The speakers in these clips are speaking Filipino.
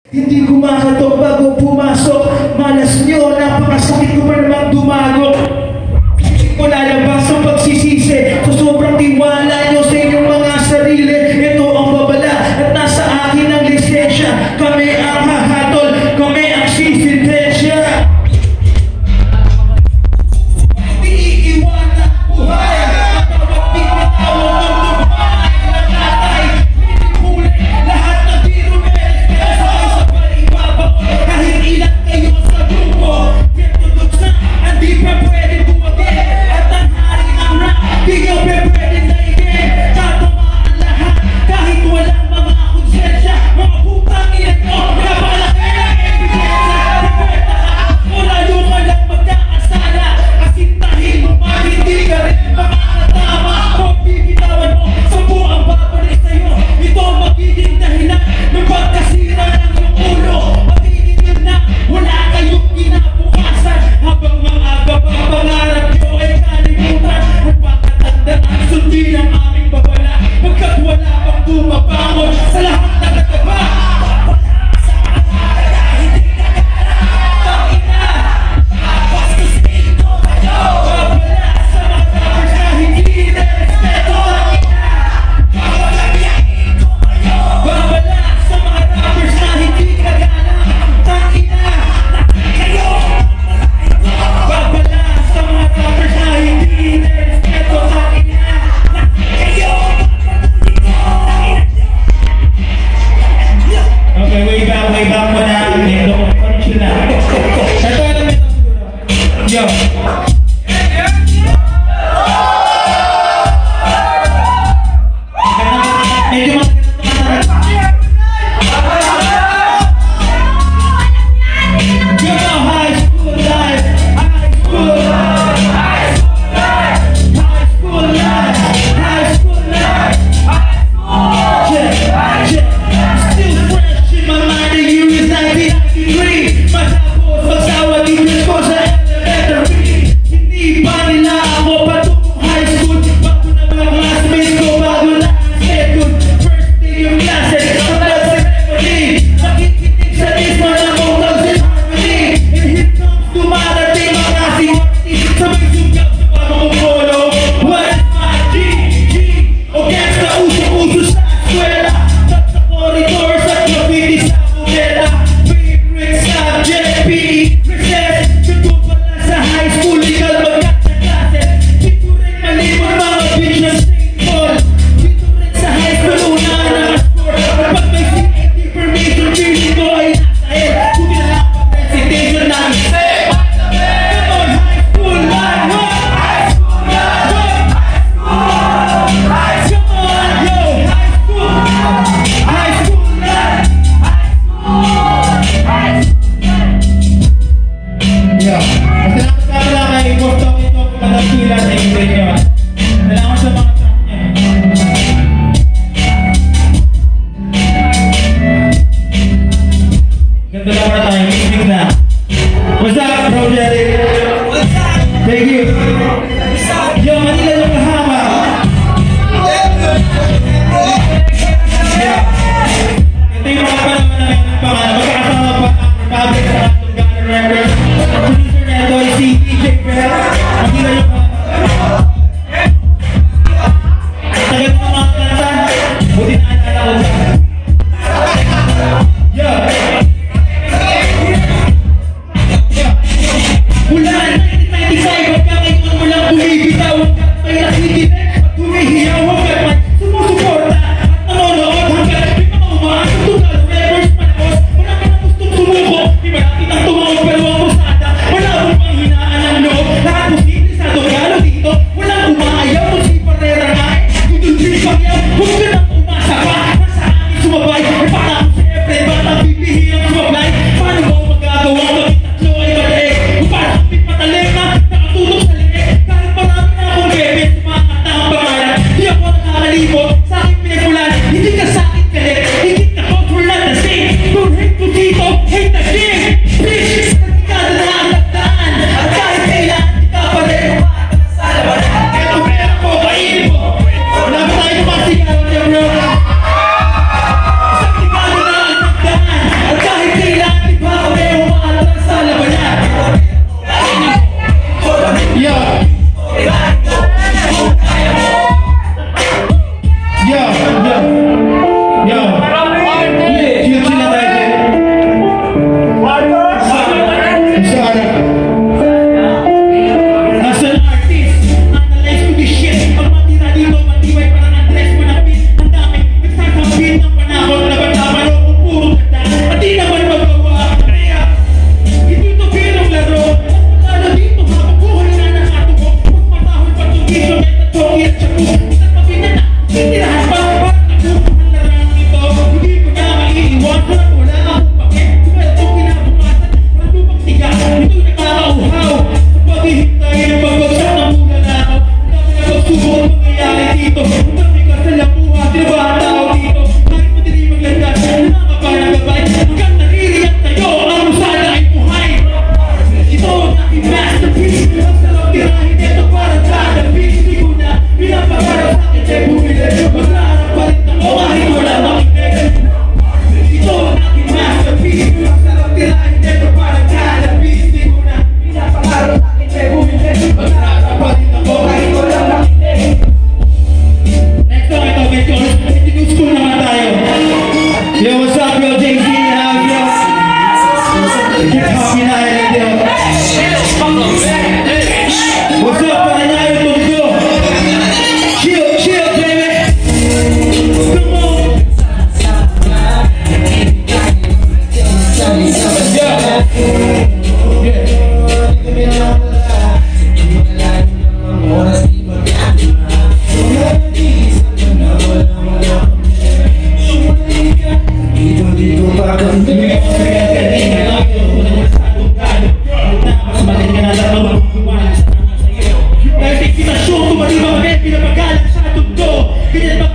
Hindi kumakatok bago pumasok. Malas nyo, napakasakit ko pa naman dumagok. Hindi ko lalabas ang pagsisisi. So sobrang tiwala nyo sa inyong mga sarili. Ito ang babala at nasa akin ang lisensya. Kami ang hahatol, kami ang sisintensya. Hindi iiwanan buhay. Matawag pinatawag ng buhay. Natatay, pinipuli lahat ng tiro meron. Kahit ilan kayo sa grupo, tutulog na, hindi pa pwede bumagay. At ang hari ng rap, di nyo pa pwede naigin. Tatamaan lahat, kahit walang mga konsensya. Mga putang iyan nyo, napalaki ng ebidensya. Wala nyo ka lang magkakasala. Kasintahin mo pa, hindi ka rin makakatama. Kung bibitawan mo, sampu ang babalik sa'yo. Ito magiging dahilan ng pagkasira ng iyong ulo. Wala kayong kinabukasan habang mga pangarap nyo ay kalimutan. Magpakatandaan, sundin ang aming babala pagkat wala pang bumabangon sa lahat na nataba. Yeah.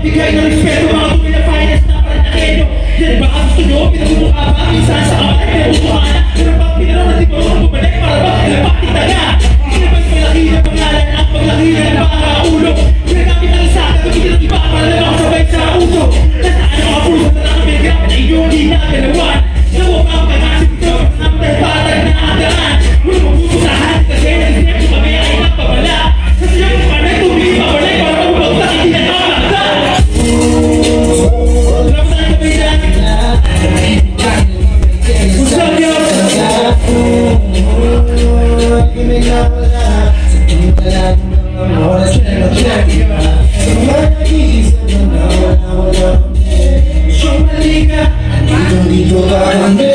Bigay ng respeto mga tunay na finest na paranakenyo. Yan ba ang gusto nyo? Pinagmumukha ba? Minsan sa kamay, pinagmumukha na. Pero bang pinanong na di ba ako bumalik para ba kilapakit na nga? Sino ba'y paglaki ng pangalan at paglaki ng pangakaulo? Pinagamit ang isa, gamitin ng iba para lang ako sabay sa uso. Nasaan ang mga puso na nakabigyan na inyong di na galawan? Nawa pa ang kanasip ito, namatay patag na agaraan. Wala mong puso sa hati kasi nag-isip ko kami ay napabala. Kasi yung panay tumigil pa wala para magbagsak hindi na nakakagda. Dito ka